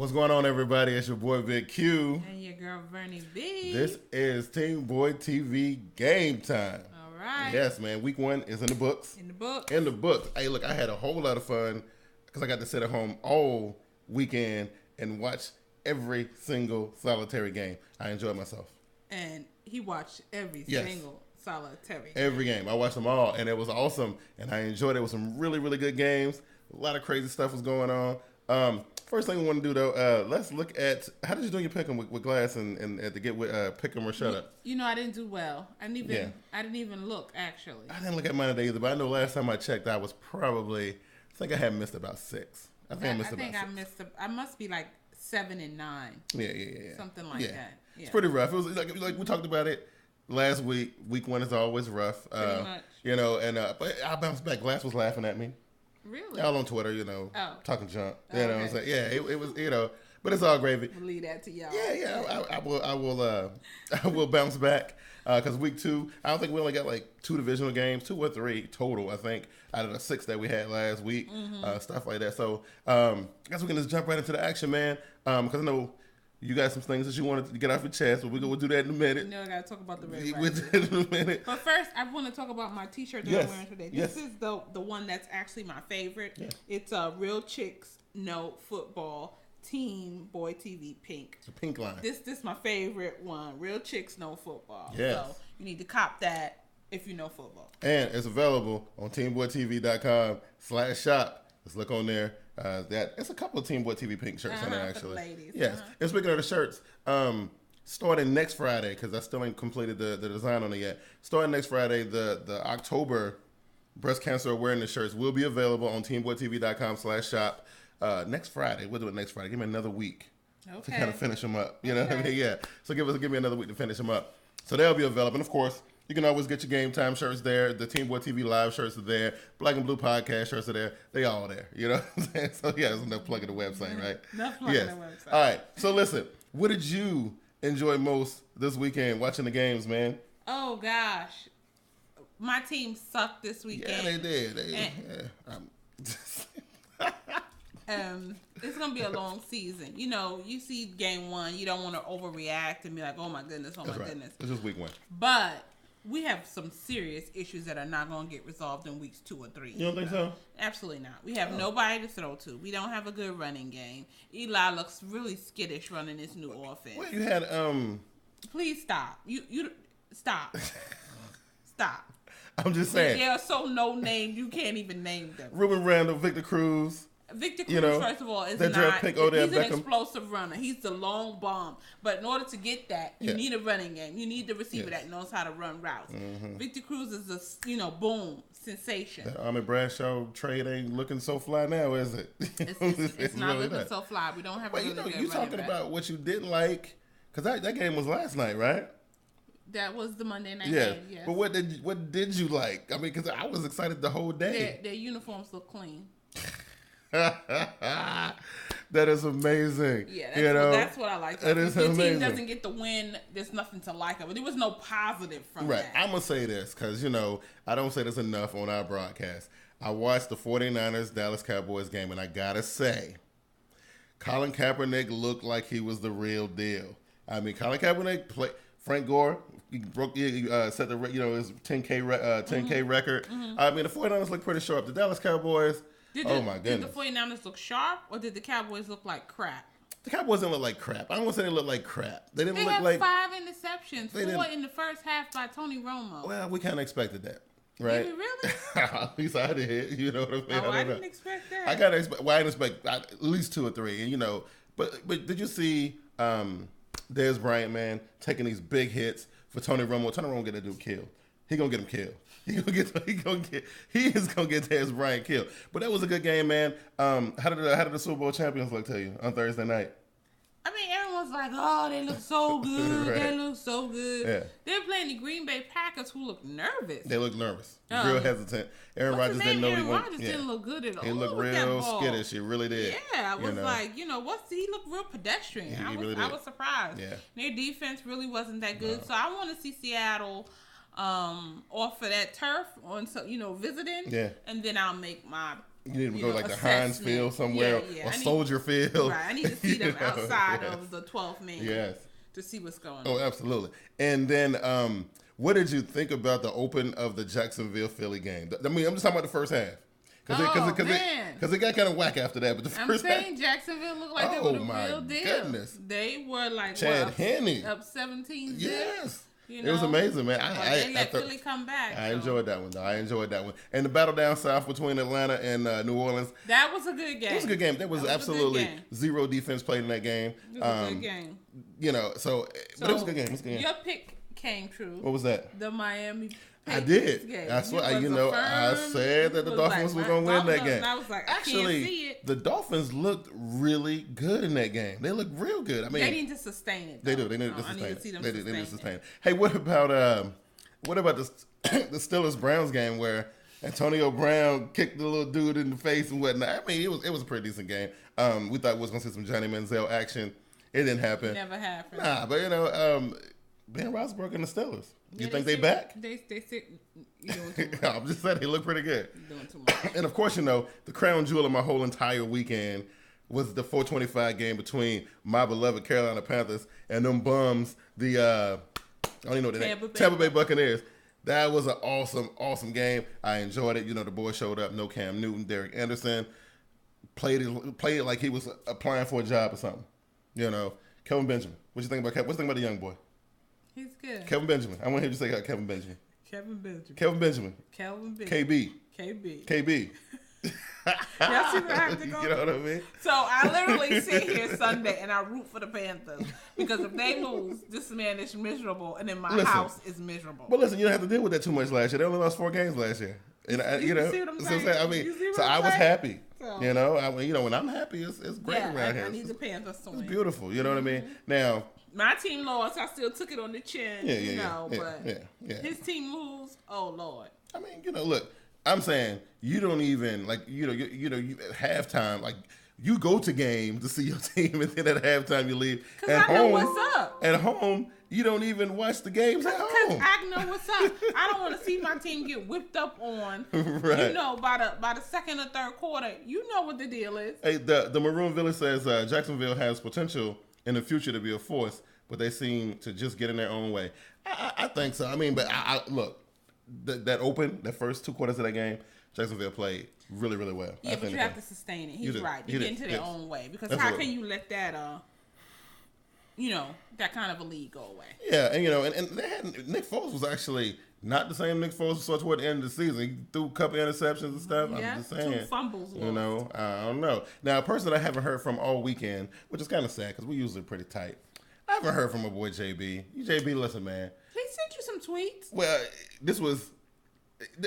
What's going on, everybody? It's your boy Big Q. And your girl Vernie Bigg. This is TeamBoydTV Game Time. All right. Yes, man. Week 1 is in the books. In the books. In the books. Hey, look, I had a whole lot of fun because I got to sit at home all weekend and watch every single solitary game. I enjoyed myself. And he watched every single solitary. Every game. I watched them all, and it was awesome. And I enjoyed it. It was some really, really good games. A lot of crazy stuff was going on. First thing we want to do, though, let's look at how did you do your pick 'em with Glass and to get with pick 'em or shut up. You know, I didn't do well. I didn't even look, actually. I didn't look at mine today either, but I know last time I checked, I was probably, I think I had missed about 6. I I must be like 7 and 9. Yeah. Something like that. Yeah. It's pretty rough. It was like we talked about it last week. Week 1 is always rough. Pretty much. You know, and but I bounced back. Glass was laughing at me. Really? All on Twitter, you know, talking junk. You know what I'm saying? Yeah, it was, you know, but it's all gravy. We'll leave that to y'all. Yeah. I will bounce back because week 2, I don't think we only got like 2 divisional games, 2 or 3 total. I think out of the 6 that we had last week, stuff like that. So I guess we can just jump right into the action, man. Because I know you got some things that you wanted to get off your chest, but we'll do that in a minute. No, I gotta talk about the red. We'll do that in a minute. But first, I want to talk about my T-shirt that I'm wearing today. This is the one that's actually my favorite. Yeah. It's a Real Chicks Know Football TeamBoydTV pink. It's a pink line. This my favorite one. Real Chicks Know Football. Yes. So you need to cop that if you know football. And it's available on TeamBoydTV.com/shop. Let's look on there. It's a couple of TeamBoydTV pink shirts on there, actually. For the ladies. Yes. And speaking of the shirts, starting next Friday, because I still ain't completed the design on it yet. Starting next Friday, the October breast cancer awareness shirts will be available on TeamBoydTV.com/shop. Next Friday. We'll do it next Friday. Give me another week to kind of finish them up. You know what I mean? Yeah. So give me another week to finish them up. So they'll be available. And of course, you can always get your Game Time shirts there. The TeamBoydTV Live shirts are there. Black and Blue Podcast shirts are there. They all there. You know what I'm saying? So yeah, there's enough plug in the website, right? Enough plug in the website. All right. So listen, what did you enjoy most this weekend watching the games, man? Oh gosh, my team sucked this weekend. Yeah, they did. It's gonna be a long season. You know, you see game 1, you don't want to overreact and be like, "Oh my goodness, goodness." It's just week 1. But we have some serious issues that are not going to get resolved in weeks 2 or 3. You don't think so? Absolutely not. We have nobody to throw to. We don't have a good running game. Eli looks really skittish running this new offense. Well, you had Please stop. You stop. Stop. I'm just saying. They are so no name you can't even name them. Ruben Randall, Victor Cruz. Victor Cruz, first of all, is not. He's an explosive runner. He's the long bomb. But in order to get that, you need a running game. You need the receiver that knows how to run routes. Victor Cruz is a boom sensation. The Ahmed Bradshaw trade ain't looking so fly now, is it? It's not really looking so fly. We don't have a really good running back. You talking about what you didn't like? Because that game was last night, right? That was the Monday night game. Yes. But what did you like? I mean, because I was excited the whole day. Their uniforms look clean. That is amazing. Yeah, that's what I like. That is amazing. If your team doesn't get the win, there's nothing to like of it. There was no positive from that. Right. I'm going to say this because, I don't say this enough on our broadcast. I watched the 49ers Dallas Cowboys game, and I got to say, Colin Kaepernick looked like he was the real deal. I mean, Colin Kaepernick played. Frank Gore, he set the his 10K record. I mean, the 49ers look pretty sharp. The Dallas Cowboys. My goodness. Did the 49ers look sharp, or did the Cowboys look like crap? The Cowboys didn't look like crap. I don't want to say they look like crap. They didn't look had like 5 interceptions, 4 in the first half by Tony Romo. Well, we kind of expected that, right? Did we really? At least I did. You know what I mean? I didn't expect that. I gotta expect. Well, I didn't expect at least 2 or 3, and But did you see Dez Bryant, man, taking these big hits for Tony Romo? Tony Romo get that dude killed. He gonna get him killed. He is gonna get Dez Bryant killed. But that was a good game, man. How did the Super Bowl champions look to you on Thursday night? I mean, everyone's like, "Oh, they look so good. Right. They look so good." Yeah. They're playing the Green Bay Packers, who look nervous. They look nervous, real hesitant. Aaron Rodgers didn't know Aaron Rodgers didn't look good at all. He looked real skittish. He really did. Yeah, I was like, he looked real pedestrian. He I was surprised. Yeah. Their defense really wasn't that good, so I want to see Seattle off of that turf visiting. Yeah. And then I'll make my You need to go like the Heinz Field somewhere or Soldier Field. Right, I need to see them outside of the 12th man. Yes. To see what's going on. Oh, absolutely. And then, what did you think about the open of the Jacksonville-Philly game? I mean, I'm just talking about the first half. Because it got kind of whack after that. But the first half, Jacksonville looked like they were the real deal. Goodness. They were like Chad Henne up 17-0. Yes. It was amazing, man. They let Philly come back. I enjoyed that one, though. And the battle down south between Atlanta and New Orleans. That was a good game. It was a good game. There was absolutely zero defense played in that game. It was a good game. You know, but it was a good game. It was a good game. Your pick came true. What was that? The Miami I did. Game. I swear. I said that the Dolphins were going to win that game. And I was like, actually, I can't see it. The Dolphins looked really good in that game. They looked real good. I mean, they need to sustain it. Though. They do. They need to sustain it. They need to sustain it. Hey, what about the Steelers Browns game where Antonio Brown kicked the little dude in the face and whatnot? I mean, it was a pretty decent game. We thought we was going to see some Johnny Manziel action. It didn't happen. Never happened. Nah, but Ben Roethlisberger and the Steelers. You think they back? They sit. You're doing too much. I'm just saying they look pretty good. You're doing too much. And of course, the crown jewel of my whole entire weekend was the 425 game between my beloved Carolina Panthers and them bums, I don't even know what the Tampa Bay Buccaneers. That was an awesome game. I enjoyed it. The boys showed up. No Cam Newton, Derek Anderson played it like he was applying for a job or something. Kelvin Benjamin. What you think about the young boy? He's good. Kevin Benjamin. I want him to say Kevin Benjamin. Kevin Benjamin. KB. KB. Y'all see what I have to go You know what I mean? So I literally sit here Sunday and I root for the Panthers because if they lose, this man is miserable and then my house is miserable. But listen, you don't have to deal with that too much last year. They only lost 4 games last year. And see what I'm saying? I mean, so I was happy. So, when I'm happy, it's great around here. I need the Panthers to win. It's beautiful. You know what I mean? Now, my team lost. I still took it on the chin. Yeah. His team lose. Oh Lord. I mean, look. I'm saying you don't even you at halftime, like you go to games to see your team, and then at halftime you leave. At home, know what's up. At home, you don't even watch the games at home. Because I know what's up. I don't want to see my team get whipped up on. Right. By the second or third quarter, you know what the deal is. Hey, the Maroon Village says Jacksonville has potential in the future to be a force, but they seem to just get in their own way. I think so. I mean, but I look, that first 2 quarters of that game, Jacksonville played really, really well. Yeah, but you have to sustain it. He's right. You get into their own way. Because how can you let that, that kind of a lead go away? Yeah, and they had, Nick Foles was actually not the same Nick Foles we saw toward the end of the season. He threw a couple interceptions and stuff. Yeah, I'm just saying. 2 fumbles. I don't know. Now, a person I haven't heard from all weekend, which is kind of sad because we usually pretty tight. I haven't heard from my boy JB. JB, listen, man. He sent you some tweets. Well, this was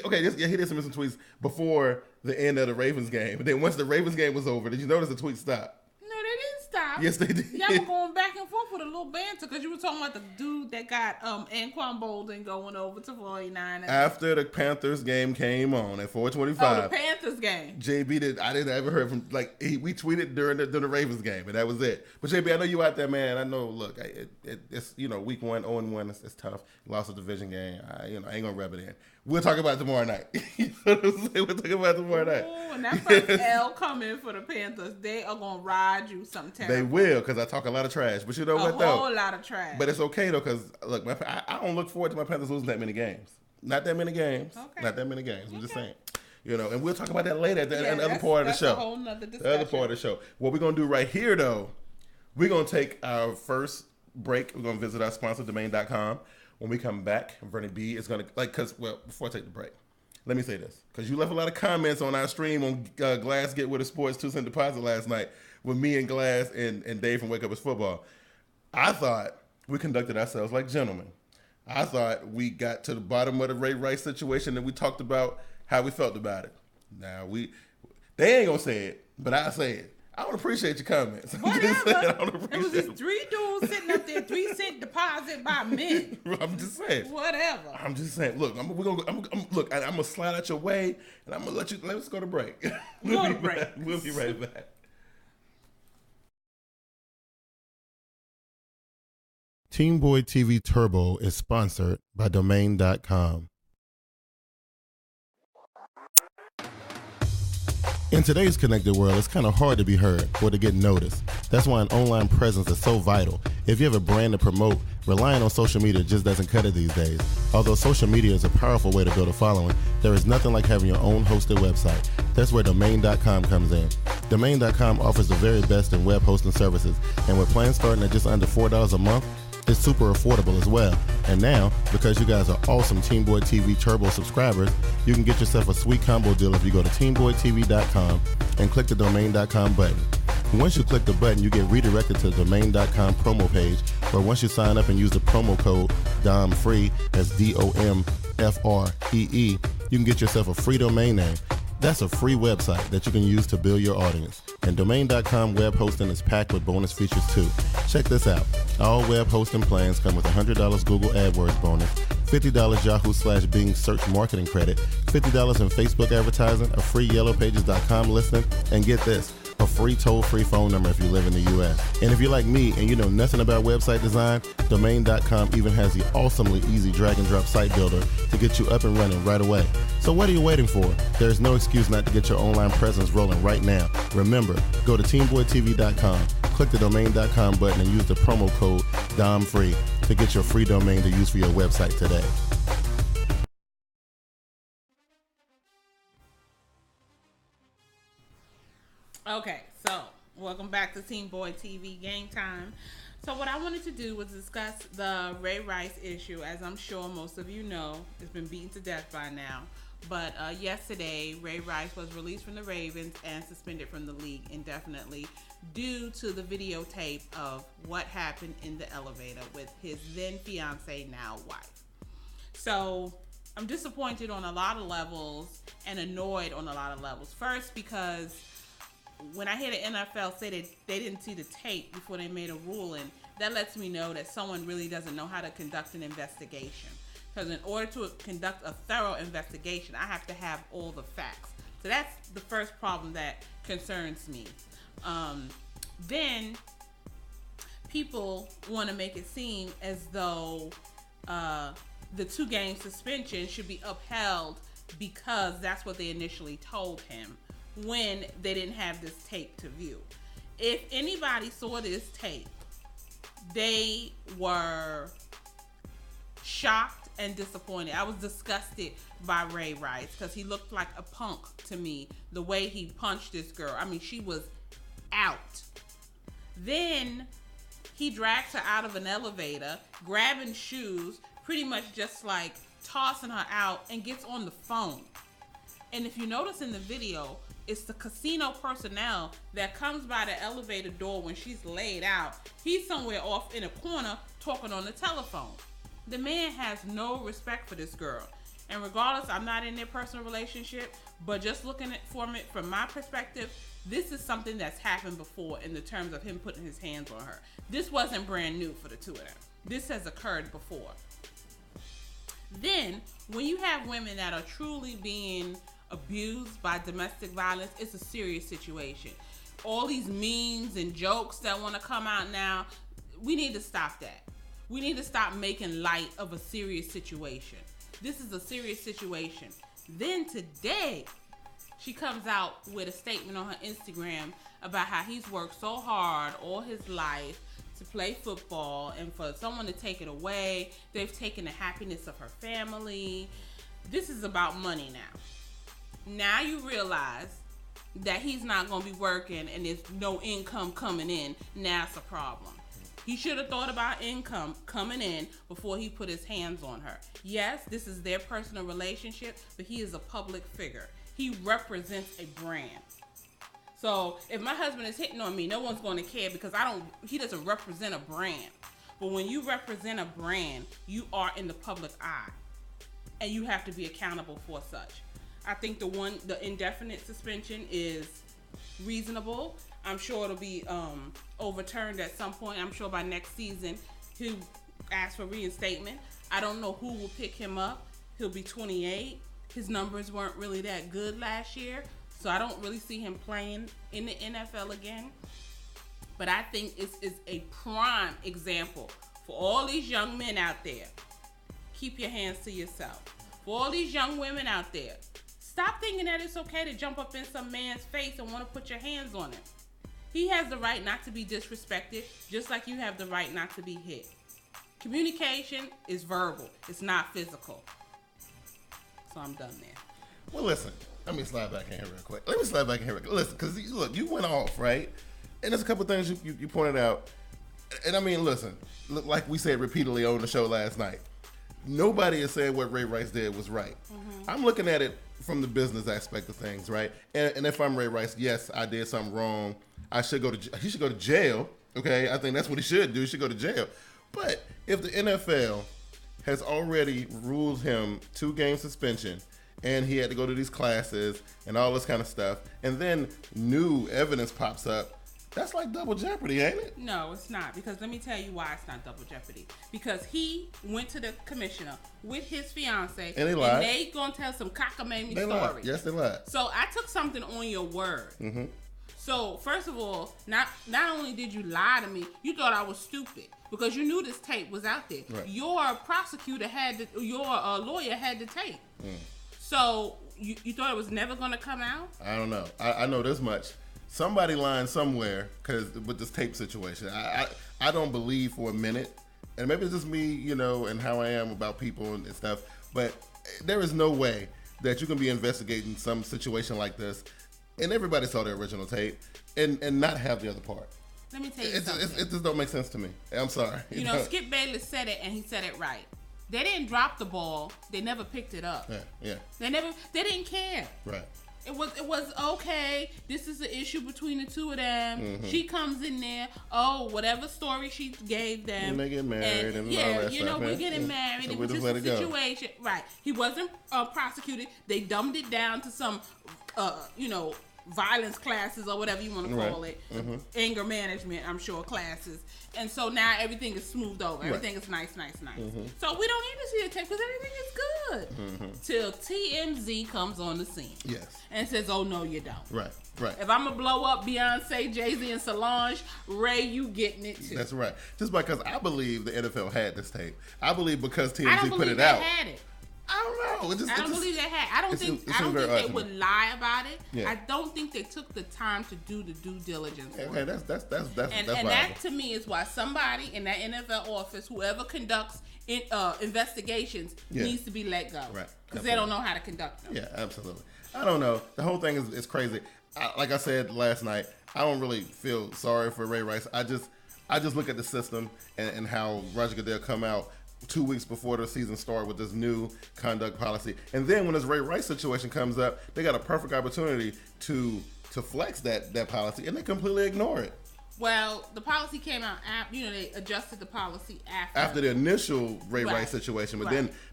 okay. He did some tweets before the end of the Ravens game, but then once the Ravens game was over, did you notice the tweet stopped? No, they didn't stop. Yes, they did. Y'all were going back and forth with a little banter because you were talking about the dude that got Anquan Bolden going over to 49. After the Panthers game came on at 4:25. Oh, the Panthers game. JB I didn't ever heard from we tweeted during the Ravens game and that was it. But JB, I know you out there, man. I know. Look, it's week 1, 0-1. It's tough. You lost a division game. I ain't gonna rub it in. We'll talk about it tomorrow night. You know what I'm saying? We'll talk about it tomorrow night. Oh, and that first L coming for the Panthers, they are gonna ride you something terrible. They will, because I talk a lot of trash. But you know what, though? A whole lot of trash. But it's okay, though, because, look, I don't look forward to my Panthers losing that many games. Not that many games. Okay. Not that many games. I'm just saying. And we'll talk about that later at the other part of the show. That's a whole nother discussion. The other part of the show. What we're going to do right here, though, we're going to take our first break. We're going to visit our sponsor, domain.com. When we come back, Vernie B is going to, before I take the break, let me say this, because you left a lot of comments on our stream on Glass Get With a Sports 2-cent deposit last night with me and Glass and Dave from Wake Up It's Football. I thought we conducted ourselves like gentlemen. I thought we got to the bottom of the Ray Rice situation and we talked about how we felt about it. Now, they ain't going to say it, but I say it. I don't appreciate your comments. Whatever. It was just 3 dudes sitting up there, 3-cent deposit by men. I'm just saying. Whatever. I'm just saying. Look, I'm gonna slide out your way, and I'm gonna let's go to break. We'll be right back. TeamBoydTV Turbo is sponsored by domain.com. In today's connected world, it's kind of hard to be heard or to get noticed. That's why an online presence is so vital. If you have a brand to promote, relying on social media just doesn't cut it these days. Although social media is a powerful way to build a following, there is nothing like having your own hosted website. That's where Domain.com comes in. Domain.com offers the very best in web hosting services, and with plans starting at just under $4 a month, it's super affordable as well. And now, because you guys are awesome TeamBoydTV Turbo subscribers, you can get yourself a sweet combo deal if you go to TeamBoydTV.com and click the Domain.com button. Once you click the button, you get redirected to the Domain.com promo page, where once you sign up and use the promo code DOMFREE, that's DOMFREE, you can get yourself a free domain name. That's a free website that you can use to build your audience. And Domain.com web hosting is packed with bonus features too. Check this out. All web hosting plans come with $100 Google AdWords bonus, $50 Yahoo/Bing search marketing credit, $50 in Facebook advertising, a free YellowPages.com listing, and get this, a free toll-free phone number if you live in the U.S. And if you're like me and you know nothing about website design, Domain.com even has the awesomely easy drag-and-drop site builder to get you up and running right away. So what are you waiting for? There's no excuse not to get your online presence rolling right now. Remember, go to TeamBoydTV.com, click the Domain.com button, and use the promo code DOMFREE to get your free domain to use for your website today. Okay, so welcome back to TeamBoydTV Game Time. So what I wanted to do was discuss the Ray Rice issue. As I'm sure most of you know, it's been beaten to death by now. But yesterday, Ray Rice was released from the Ravens and suspended from the league indefinitely due to the videotape of what happened in the elevator with his then fiance, now wife. So I'm disappointed on a lot of levels and annoyed on a lot of levels. First, because when I hear the NFL say that they didn't see the tape before they made a ruling, that lets me know that someone really doesn't know how to conduct an investigation. Because in order to conduct a thorough investigation, I have to have all the facts. So that's the first problem that concerns me. Then people want to make it seem as though the 2-game suspension should be upheld because that's what they initially told him when they didn't have this tape to view. If anybody saw this tape, they were shocked and disappointed. I was disgusted by Ray Rice because he looked like a punk to me, the way he punched this girl. I mean, she was out. Then he drags her out of an elevator, grabbing shoes, pretty much just like tossing her out, and gets on the phone. And if you notice in the video, it's the casino personnel that comes by the elevator door when she's laid out. He's somewhere off in a corner talking on the telephone. The man has no respect for this girl. And regardless, I'm not in their personal relationship, but just looking from it from my perspective, this is something that's happened before in the terms of him putting his hands on her. This wasn't brand new for the two of them. This has occurred before. Then, when you have women that are truly being abused by domestic violence, it's a serious situation. All these memes and jokes that want to come out now, we need to stop that. We need to stop making light of a serious situation. This is a serious situation. Then today, she comes out with a statement on her Instagram about how he's worked so hard all his life to play football, and for someone to take it away, they've taken the happiness of her family. This is about money now. Now you realize that he's not going to be working and there's no income coming in. Now it's a problem. He should have thought about income coming in before he put his hands on her. Yes, this is their personal relationship, but he is a public figure. He represents a brand. So if my husband is hitting on me, no one's going to care because he doesn't represent a brand. But when you represent a brand, you are in the public eye and you have to be accountable for such. I think the indefinite suspension is reasonable. I'm sure it'll be overturned at some point. I'm sure by next season he'll ask for reinstatement. I don't know who will pick him up. He'll be 28. His numbers weren't really that good last year, so I don't really see him playing in the NFL again. But I think it's a prime example for all these young men out there. Keep your hands to yourself. For all these young women out there, Stop thinking that it's okay to jump up in some man's face and want to put your hands on him. He has the right not to be disrespected, just like you have the right not to be hit. Communication is verbal. It's not physical. So I'm done there. Well, listen. Let me slide back in here real quick. Listen, because look, you went off, right? And there's a couple things you pointed out. And I mean, listen, like we said repeatedly on the show last night, nobody is saying what Ray Rice did was right. Mm-hmm. I'm looking at it from the business aspect of things, right? And if I'm Ray Rice, yes, I did something wrong. He should go to jail. Okay, I think that's what he should do. He should go to jail. But if the NFL has already ruled him 2-game suspension, and he had to go to these classes and all this kind of stuff, and then new evidence pops up, that's like double jeopardy, ain't it? No, it's not. Because let me tell you why it's not double jeopardy. Because he went to the commissioner with his fiance, and they lied. And they gonna tell some cockamamie story. Lied. Yes, they lied. So I took something on your word. Mm-hmm. So first of all, not only did you lie to me, you thought I was stupid because you knew this tape was out there. Right. Your prosecutor your lawyer had the tape. Mm. So you thought it was never gonna come out? I don't know. I know this much. Somebody lying somewhere because with this tape situation. I don't believe for a minute, and maybe it's just me, and how I am about people and stuff. But there is no way that you can be investigating some situation like this, and everybody saw the original tape, and not have the other part. Let me tell you something. It just don't make sense to me. I'm sorry. Skip Bayless said it, and he said it right. They didn't drop the ball. They never picked it up. Yeah. They didn't care. Right. It was okay. This is an issue between the two of them. Mm-hmm. She comes in there. Oh, whatever story she gave them. And they get married and all that stuff. We're getting married. So it was just a situation. Go. Right. He wasn't prosecuted. They dumbed it down to some, violence classes or whatever you want to call it. Mm-hmm. Anger management, I'm sure, classes. And so now everything is smoothed over. Everything is nice. Mm-hmm. So we don't need to see the tape because everything is good. Mm-hmm. Till TMZ comes on the scene. Yes. And says, oh, no, you don't. Right. If I'm going to blow up Beyonce, Jay-Z, and Solange, Ray, you getting it too. That's right. Just because I believe the NFL had this tape. I believe because TMZ put it out. Had it. I don't know. I don't believe they had. I don't think they would lie about it. Yeah. I don't think they took the time to do the due diligence. Okay, that's and that to me is why somebody in that NFL office, whoever conducts investigations, needs to be let go. Right. Because they don't know how to conduct them. Yeah, absolutely. I don't know. The whole thing is crazy. Like I said last night, I don't really feel sorry for Ray Rice. I just look at the system and how Roger Goodell come out 2 weeks before the season started with this new conduct policy. And then when this Ray Rice situation comes up, they got a perfect opportunity to flex that policy, and they completely ignore it. Well, the policy came out after, they adjusted the policy after the initial Ray Rice situation.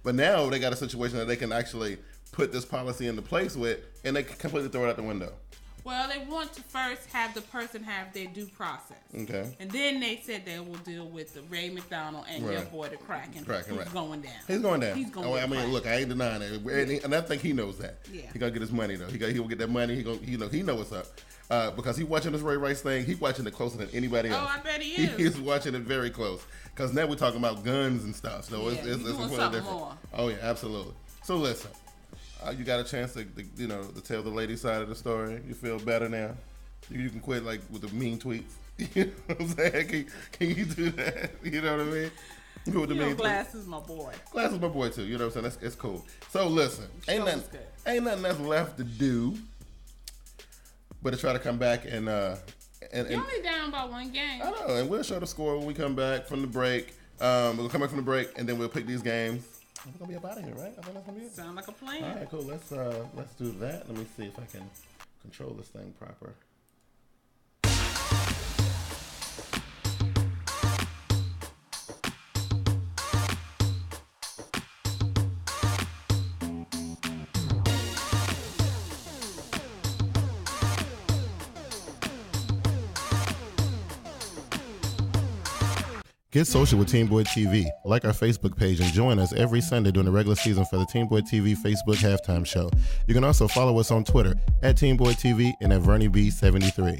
But now they got a situation that they can actually put this policy into place with, and they can completely throw it out the window. Well, they want to first have the person have their due process. Okay. And then they said they will deal with the Ray McDonald and your boy, the Kraken. Who's going down. He's going down. Look, I ain't denying it. And I think he knows that. Yeah. He gonna get his money, though. He will get that money. He know what's up. Because he watching this Ray Rice thing. He's watching it closer than anybody else. Oh, I bet he is. He's watching it very close. Because now we're talking about guns and stuff. So it's completely different. More. Oh, yeah, absolutely. So listen. You got a chance to tell the lady side of the story. You feel better now. You can quit with the mean tweets. You know what I'm saying? Can you do that? You know what I mean? Glass is my boy. Glass is my boy too. You know what I'm saying? It's cool. So listen, ain't nothing else left to do but to try to come back and you're only down by one game. I know, and we'll show the score when we come back from the break. We'll come back from the break and then we'll pick these games. We're gonna be up out of here, right? I think that's gonna be it. Sound like a plan. All right, cool. Let's do that. Let me see if I can control this thing proper. Get social with TeamBoydTV. Like our Facebook page and join us every Sunday during the regular season for the TeamBoydTV Facebook halftime show. You can also follow us on Twitter at TeamBoydTV and at VernieB73.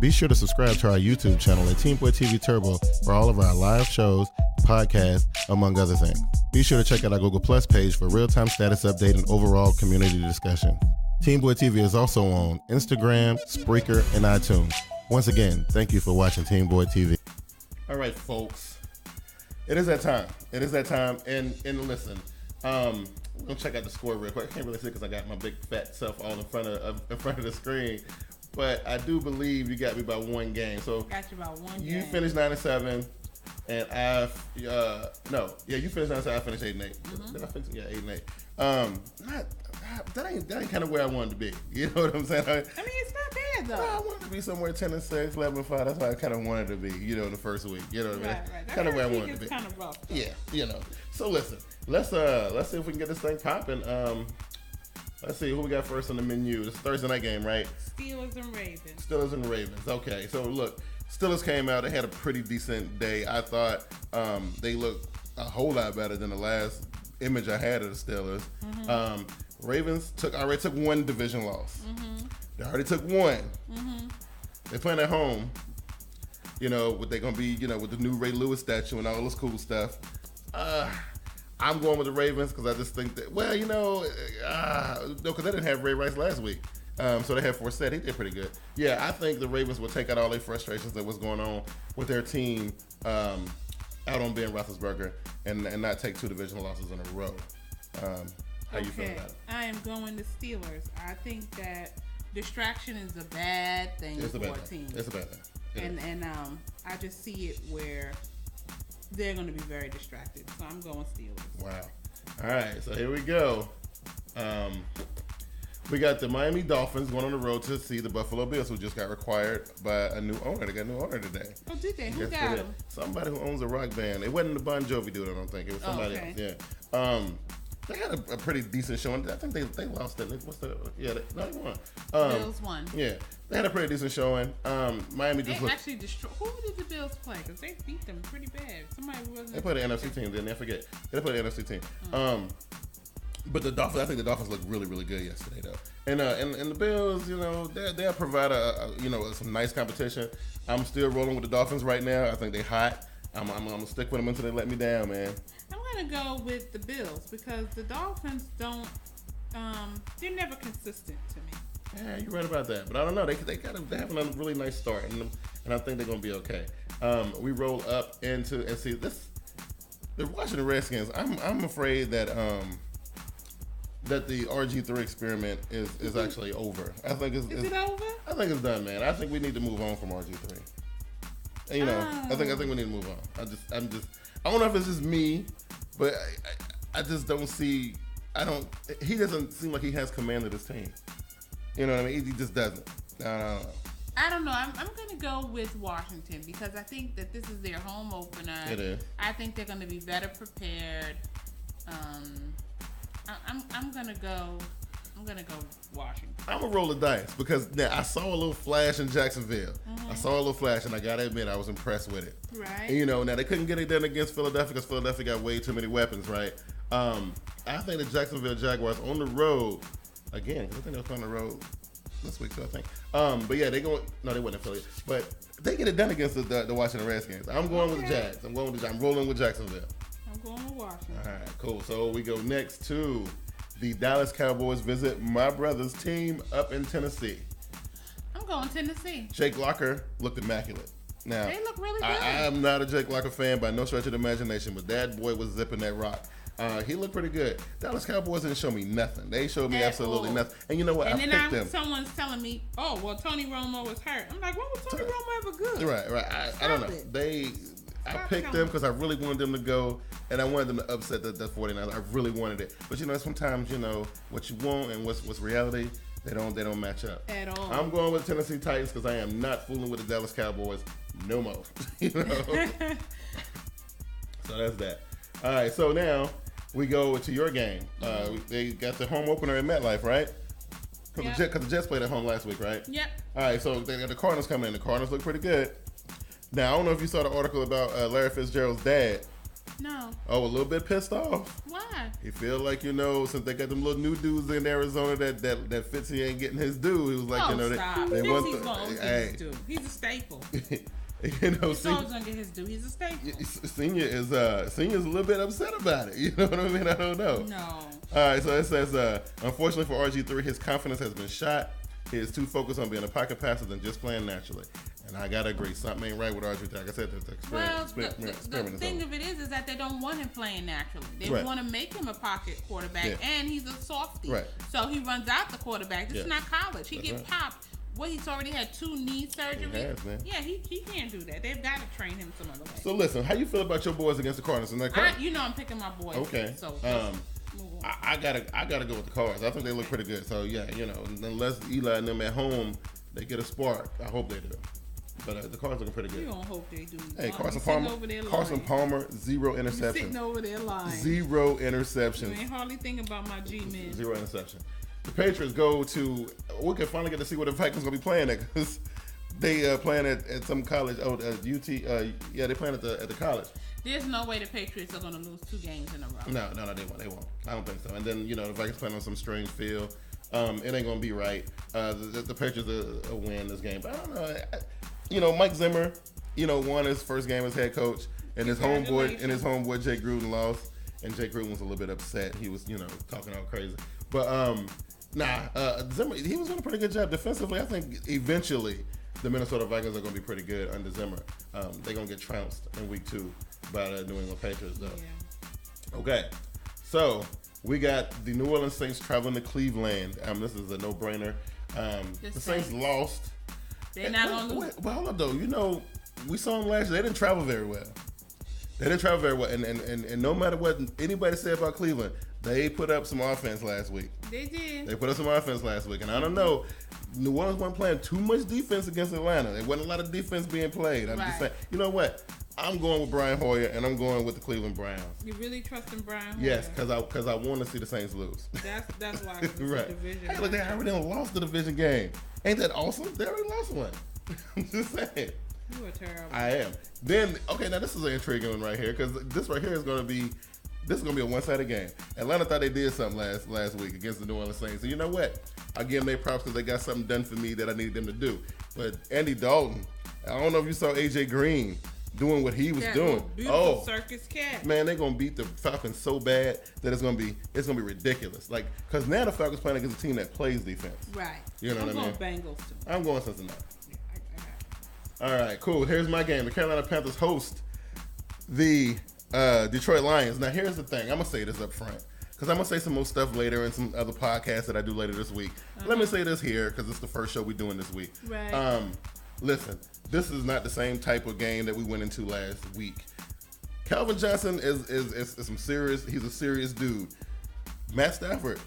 Be sure to subscribe to our YouTube channel at TeamBoydTV Turbo for all of our live shows, podcasts, among other things. Be sure to check out our Google Plus page for real-time status update and overall community discussion. TeamBoydTV is also on Instagram, Spreaker, and iTunes. Once again, thank you for watching TeamBoydTV. All right, folks. It is that time. And listen, I'm gonna check out the score real quick. I can't really see because I got my big fat self all in front of the screen. But I do believe you got me by one game. So got you by one game. You finished 9-7, and you finished 9-7. I finished 8-8. Mm-hmm. Did I finish? Yeah, 8-8. That ain't kind of where I wanted to be. You know what I'm saying? I mean, it's not bad though. I wanted to be somewhere 10-6, 11-5. That's why I kind of wanted to be. You know, the first week. You know what I mean? Right. Kind of where I wanted to be. Kind of rough. Though. Yeah, you know. So listen, let's see if we can get this thing popping. Let's see who we got first on the menu. It's a Thursday night game, right? Steelers and Ravens. Okay, so look, Steelers came out. They had a pretty decent day. I thought they looked a whole lot better than the last image I had of the Steelers. Mm-hmm. Ravens already took one division loss. Mm-hmm. They already took one. Mm-hmm. They're playing at home. You know, what they're going to be, you know, with the new Ray Lewis statue and all this cool stuff. I'm going with the Ravens because I just think that, well, you know, because they didn't have Ray Rice last week. So they had Forsett. He did pretty good. Yeah, I think the Ravens will take out all their frustrations of what's going on with their team out on Ben Roethlisberger and not take two divisional losses in a row. How you feel about it? I am going to Steelers. I think that distraction is a bad thing for a team. It's a bad thing. And I just see it where they're going to be very distracted. So I'm going Steelers. Wow. All right. So here we go. We got the Miami Dolphins going on the road to see the Buffalo Bills, who just got acquired by a new owner. They got a new owner today. Oh, did they? Who got him? Somebody who owns a rock band. It wasn't the Bon Jovi dude, I don't think. It was somebody else. Yeah. They had a pretty decent showing. I think they lost it. They won. Bills won. Yeah. They had a pretty decent showing. Miami just actually destroyed. Who did the Bills play? Because they beat them pretty bad. Somebody wasn't. They played an NFC team, didn't they? I forget. They played an NFC team. But the Dolphins, I think the Dolphins looked really, really good yesterday, though. And the Bills, you know, they'll provide some nice competition. I'm still rolling with the Dolphins right now. I think they're hot. I'm gonna stick with them until they let me down, man. I'm gonna go with the Bills because the Dolphins don't. They're never consistent to me. Yeah, you're right about that. But I don't know. They have a really nice start, and I think they're gonna be okay. We roll up into and see this. The Washington Redskins. I'm afraid that the RG3 experiment is actually over. I think is it over? I think it's done, man. I think we need to move on from RG3. And, you know, I think we need to move on. I don't know if it's just me, but I just don't see. He doesn't seem like he has command of this team. You know what I mean? He just doesn't. I don't know. I'm going to go with Washington because I think that this is their home opener. It is. I think they're going to be better prepared. I'm gonna go Washington. I'm gonna roll the dice because now I saw a little flash in Jacksonville. Mm-hmm. I saw a little flash, and I gotta admit I was impressed with it. Right. And, you know, now they couldn't get it done against Philadelphia because Philadelphia got way too many weapons. Right. I think the Jacksonville Jaguars on the road again. I think they'll come on the road this week too. I think. But yeah, they going. No, they wasn't Philly, but they get it done against the Washington Redskins. I'm going with the Jags. I'm rolling with Jacksonville. I'm going to Washington. All right, cool. So we go next to the Dallas Cowboys visit my brother's team up in Tennessee. I'm going Tennessee. Jake Locker looked immaculate. Now, they look really good. I am not a Jake Locker fan by no stretch of the imagination, but that boy was zipping that rock. He looked pretty good. Dallas Cowboys didn't show me nothing. They showed me absolutely nothing. And you know what? And I picked them. Someone's telling me, oh, well, Tony Romo was hurt. I'm like, what was Tony Romo ever good? Right. I don't know. I picked them because I really wanted them to go, and I wanted them to upset the 49ers. I really wanted it. But, you know, sometimes, you know, what you want and what's reality, they don't match up. At all. I'm going with Tennessee Titans because I am not fooling with the Dallas Cowboys no more. You know? So that's that. All right, so now we go to your game. They got the home opener in MetLife, right? Because the Jets played at home last week, right? Yep. All right, so they got the Cardinals coming in. The Cardinals look pretty good. Now, I don't know if you saw the article about Larry Fitzgerald's dad. No. Oh, a little bit pissed off. Why? He feel like, you know, since they got them little new dudes in Arizona that Fitzy ain't getting his due. He was like, they want his due. He's a staple. You know, he's always gonna get his due. He's a staple. Senior is a little bit upset about it. You know what I mean? I don't know. No. All right, so it says, unfortunately for RG3, his confidence has been shot. He is too focused on being a pocket passer than just playing naturally. And I gotta agree, something ain't right with RG3. Like I said, the the thing of it is that they don't want him playing naturally. They want to make him a pocket quarterback, and he's a softie. Right. So he runs out the quarterback. This is not college. He gets popped. He's already had 2 knee surgeries. He has, man. Yeah, he can't do that. They've got to train him some other way. So listen, how you feel about your boys against the Cardinals? I'm picking my boys. Okay. So I gotta go with the Cards. I think they look pretty good. So yeah, unless Eli and them at home, they get a spark. I hope they do. But the Cards looking pretty good. You don't hope they do. Hey, Carson Palmer, 0 interceptions. Sitting over there lying. 0 interceptions. You ain't hardly thinking about my G-men. 0 interception. The Patriots go to. We can finally get to see what the Vikings gonna be playing at, because they playing at some college. UT. Yeah, they playing at the college. There's no way the Patriots are gonna lose 2 games in a row. No, they won't. I don't think so. And then the Vikings playing on some strange field. It ain't gonna be right. The Patriots will win this game, but I don't know. Mike Zimmer, won his first game as head coach, and his homeboy Jake Gruden lost, and Jake Gruden was a little bit upset. He was talking all crazy, but Zimmer, he was doing a pretty good job defensively. I think eventually the Minnesota Vikings are going to be pretty good under Zimmer. They're going to get trounced in week 2 by the New England Patriots, though. Yeah. Okay, so we got the New Orleans Saints traveling to Cleveland. This is a no-brainer. The Saints lost. They're not going to lose. But hold up, though. We saw them last year. They didn't travel very well. And no matter what anybody said about Cleveland, they put up some offense last week. They did. They put up some offense last week. And I don't know, New Orleans wasn't playing too much defense against Atlanta. There wasn't a lot of defense being played. I'm just saying, you know what? I'm going with Brian Hoyer, and I'm going with the Cleveland Browns. You really trust in Brian Hoyer? Yes, because I want to see the Saints lose. That's why it's right. a division. Hey, look, they already lost the division game. Ain't that awesome? They already lost one. I'm just saying. You are terrible. I am. Then, okay, now this is an intriguing one right here, because this right here is going to be a one-sided game. Atlanta thought they did something last week against the New Orleans Saints. So you know what? I give them their props because they got something done for me that I needed them to do. But Andy Dalton, I don't know if you saw A.J. Green doing what he was doing. Beautiful circus cat. Man, they're going to beat the Falcons so bad that it's going to be ridiculous. Like, because now the Falcons playing against a team that plays defense. Right. You know what I mean? I'm going Bengals too. I'm going Cincinnati. All right, cool. Here's my game. The Carolina Panthers host the Detroit Lions. Now, here's the thing. I'm going to say this up front, because I'm going to say some more stuff later in some other podcasts that I do later this week. Let me say this here, because it's the first show we're doing this week. Right. Listen, this is not the same type of game that we went into last week. Calvin Johnson is some serious. He's a serious dude. Matt Stafford,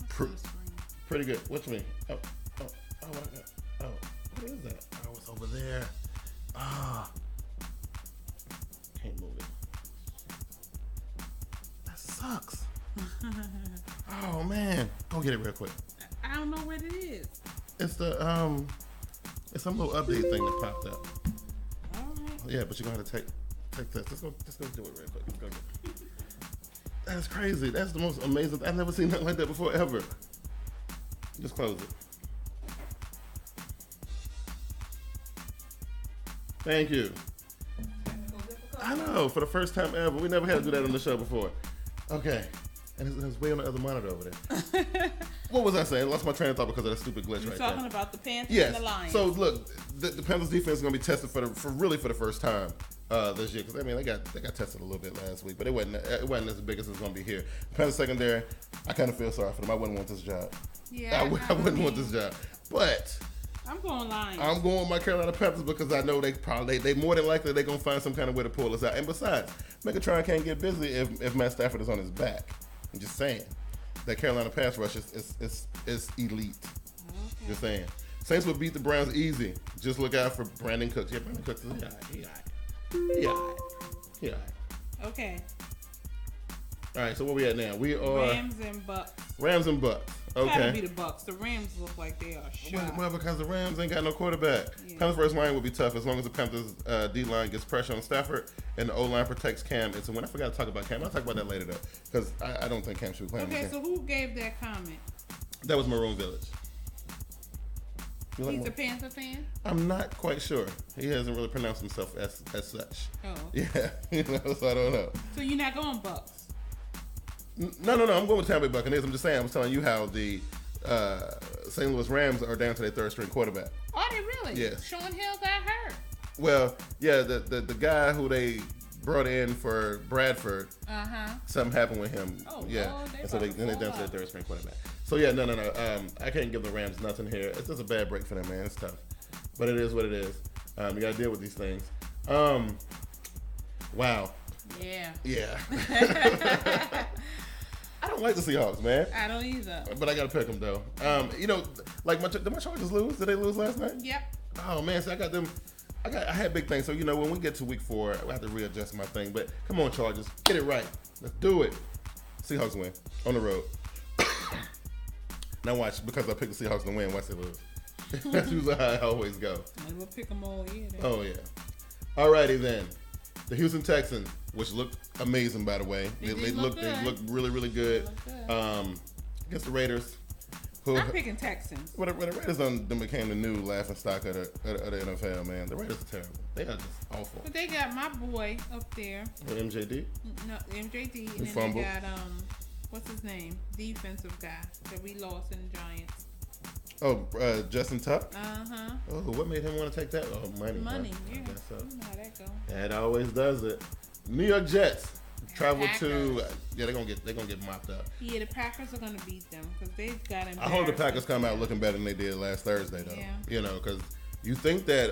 pretty good. What you mean? Oh, what is that? Oh, it's over there. Can't move it. That sucks. Oh man, go get it real quick. I don't know what it is. It's the it's some little update thing that popped up. All right. Yeah, but you're gonna have to take this. Just go do it real quick. Let's go. That's crazy. That's the most amazing. I've never seen nothing like that before ever. Just close it. Thank you. I know, for the first time ever. We never had to do that on the show before. Okay. And it's way on the other monitor over there. What was I saying? I lost my train of thought because of that stupid glitch You're right there. talking about the Panthers and the Lions. So look, the Panthers defense is going to be tested for the first time this year. Because I mean, they got tested a little bit last week, but it wasn't as big as it's going to be here. The Panthers secondary, I kind of feel sorry for them. I wouldn't want this job. Yeah, I wouldn't want this job. But I'm going Lions. I'm going with my Carolina Panthers because I know they more than likely they're going to find some kind of way to pull us out. And besides, Megatron can't get busy if Matt Stafford is on his back. I'm just saying that Carolina pass rush is elite. Okay. Just saying. Saints will beat the Browns easy. Just look out for Brandon Cooks. Yeah, Brandon Cooks is he all right. Okay. All right, so where we at now? We are Rams and Bucks. Okay. Gotta be the Bucks. The Rams look like they are shot. Well, because the Rams ain't got no quarterback. Yeah. Panthers first line will be tough as long as the Panthers D-line gets pressure on Stafford and the O-line protects Cam. It's a win. I forgot to talk about Cam. I'll talk about that later, though, because I don't think Cam should be playing. Okay, so who gave that comment? That was Maroon Village. He's a Panther fan? I'm not quite sure. He hasn't really pronounced himself as such. Oh. Yeah, so I don't know. So you're not going Bucks? No. I'm going with Tampa Bay Buccaneers. I'm just saying. I'm telling you how the St. Louis Rams are down to their third string quarterback. Are they really? Yes. Sean Hill got hurt. Well, yeah, the guy who they brought in for Bradford, something happened with him. Oh, yeah. Lord, and so they're down to their third string quarterback. So yeah, no. I can't give the Rams nothing here. It's just a bad break for them, man. It's tough, but it is what it is. You got to deal with these things. Wow. Yeah. Yeah. I don't like the Seahawks, man. I don't either. But I got to pick them though. Like did my Chargers lose? Did they lose last night? Yep. Oh man, so I got them. I had big things. So when we get to week 4, I have to readjust my thing. But come on, Chargers, get it right. Let's do it. Seahawks win on the road. Now watch, because I picked the Seahawks to win, watch they lose. That's usually how I always go. And we'll pick them all year. Then. Oh yeah. Alrighty then. The Houston Texans, which looked amazing by the way. They looked really, really good. Against the Raiders. I'm picking Texans. Well, the Raiders then became the new laughing stock of the NFL, man. The Raiders are terrible. They are just awful. But they got my boy up there. MJD? No, MJD. He And fumbled. then they got, what's his name? Defensive guy that we lost in the Giants. Oh, Justin Tuck? Uh-huh. Oh, what made him want to take that? Oh, money. Money, huh? yeah. I guess so. You know how that go. That always does it. New York Jets travel to they're gonna get mopped up. Yeah, the Packers are gonna beat them because they've got him. I hope the Packers come out looking better than they did last Thursday, though. Yeah. Because you think that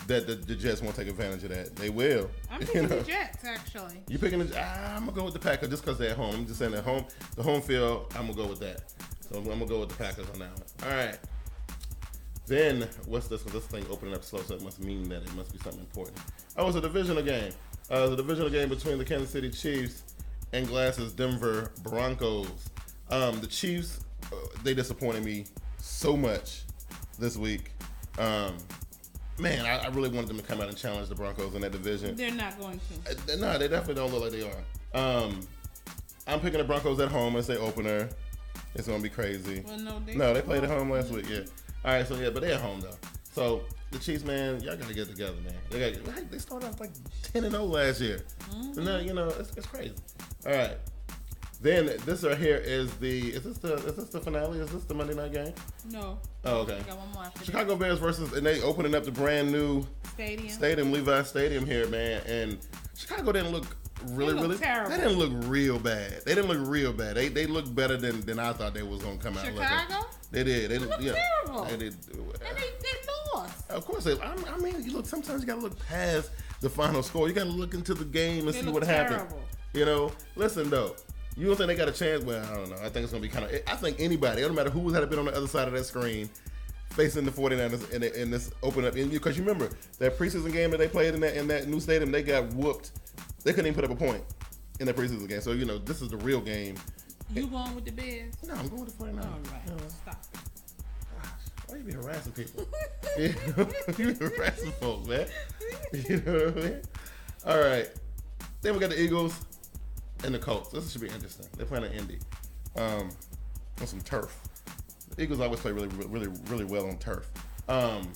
that the Jets won't take advantage of that. They will. I'm picking the Jets, actually. You picking the? I'm gonna go with the Packers just because they're at home. I'm just saying at home, the home field. I'm gonna go with that. So I'm gonna go with the Packers on that one. All right. Then what's this? This thing opening up slow, so it must mean that it must be something important. Oh, it's a divisional game. The divisional game between the Kansas City Chiefs and Glass's Denver Broncos. The Chiefs, they disappointed me so much this week. Man, I really wanted them to come out and challenge the Broncos in that division. They're not going to. No, they definitely don't look like they are. I'm picking the Broncos at home as their opener. It's going to be crazy. Well, no, they played at home last week, yeah. All right, so yeah, but they're at home, though. So the Chiefs, man, y'all got to get together, man. They started off like 10-0 last year. Mm-hmm. So now, it's crazy. All right. Then this right here is this the finale? Is this the Monday night game? No. Oh, okay. I got one more after Chicago Bears and they opening up the brand new stadium, Levi Stadium here, man. And Chicago didn't look really terrible. They didn't look real bad. They looked better than I thought they was gonna come out. Chicago? They did. They looked terrible. They did. And they lost. Of course they. I mean, sometimes you gotta look past the final score. You gotta look into the game and see what happened. Listen though. You don't think they got a chance? Well, I don't know. I think it's going to be kind of... I think anybody, it don't matter who had been on the other side of that screen facing the 49ers in this open up. Because you remember, that preseason game that they played in that new stadium, they got whooped. They couldn't even put up a point in that preseason game. So, this is the real game. You going with the Bears? No, I'm going with the 49ers. All right. Stop it. Gosh, why you be harassing people? You be harassing folks, man. You know what I mean? All right. Then we got the Eagles and the Colts. This should be interesting. They're playing in Indy on some turf. The Eagles always play really, really, really well on turf. Andrew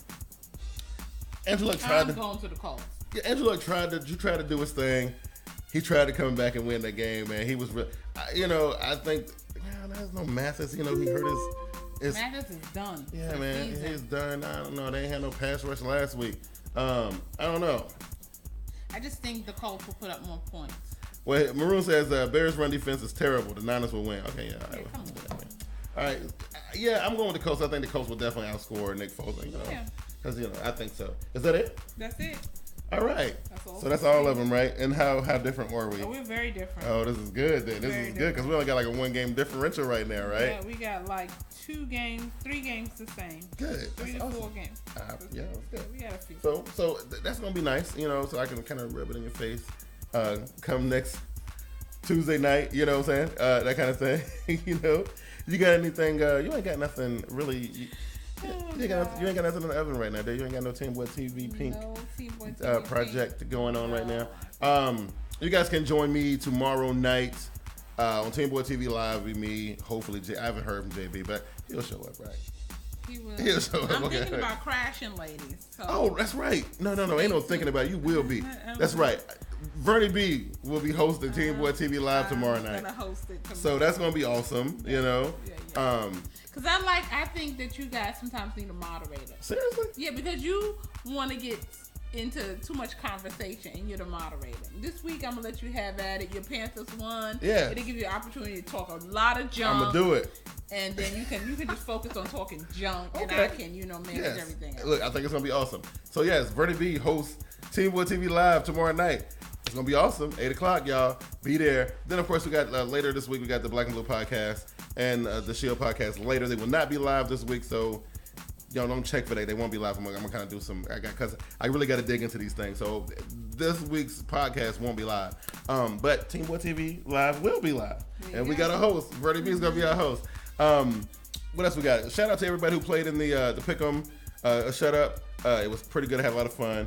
Luck tried going to the Colts. Yeah, Andrew Luck tried to do his thing. He tried to come back and win that game, man. He was, I think, there's no Mathis. He hurt his. Mathis is done. Yeah, man, he's done. I don't know. They ain't had no pass rush last week. I don't know. I just think the Colts will put up more points. Well, Maroon says Bears' run defense is terrible. The Niners will win. Okay, yeah. All right. Yeah, I'm going with the Colts. I think the Colts will definitely outscore Nick Foles. Because I think so. Is that it? That's it. All right. That's all of them, right? And how different were we? Oh, we're very different. Oh, this is good then. This is good because we only got like a 1-game differential right now, right? Yeah, we got like 3 games the same. Good. 3 to 4 games. Yeah, that's good. We got a few. So that's gonna be nice, so I can kind of rub it in your face. Come next Tuesday night, you know what I'm saying? That kind of thing, You got anything? You ain't got nothing really. You ain't got nothing in the oven right now, dude. You ain't got no TeamBoydTV Pink project going on right now. You guys can join me tomorrow night on TeamBoydTV Live with me. Hopefully, I haven't heard from JB, but he'll show up, right? I'm thinking about crashing, ladies. So. Oh, that's right. No. Ain't no thinking about it. You will be. That's right. Vernie B will be hosting Team Boy TV Live tomorrow night. Gonna host it tomorrow. So that's gonna be awesome. You know. Because I think that you guys sometimes need a moderator. Seriously? Yeah, because you want to get into too much conversation and you're the moderator. This week I'm gonna let you have at it. Your Panthers won. Yeah. It'll give you an opportunity to talk a lot of junk. I'm gonna do it. And then you can just focus on talking junk, and I can manage everything else. Look, I think it's gonna be awesome. So yes, Vernie B hosts Team Boy TV Live tomorrow night. It's gonna be awesome. 8:00, y'all. Be there. Then of course we got later this week we got the Black and Blue podcast and the Shield podcast later. They will not be live this week, so y'all don't check for that. They won't be live. I'm gonna kind of do some. Because I really got to dig into these things. So this week's podcast won't be live. But Team Boy TV Live will be live, and we got a host. Vernie B is gonna be our host. What else we got? Shout out to everybody who played in the Pick'em Shut Up. It was pretty good. I had a lot of fun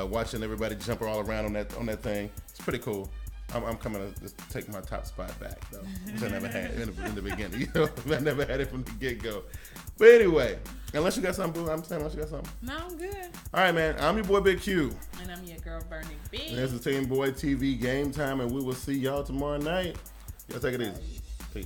watching everybody jump all around on that thing. It's pretty cool. I'm coming to just take my top spot back though, which I never had in the beginning. I never had it from the get go. But anyway, unless you got something, Boo, I'm saying unless you got something. No, I'm good. All right, man. I'm your boy Big Q. And I'm your girl Vernie B. And this is Team Boy TV Game Time, and we will see y'all tomorrow night. Y'all take it easy. Peace.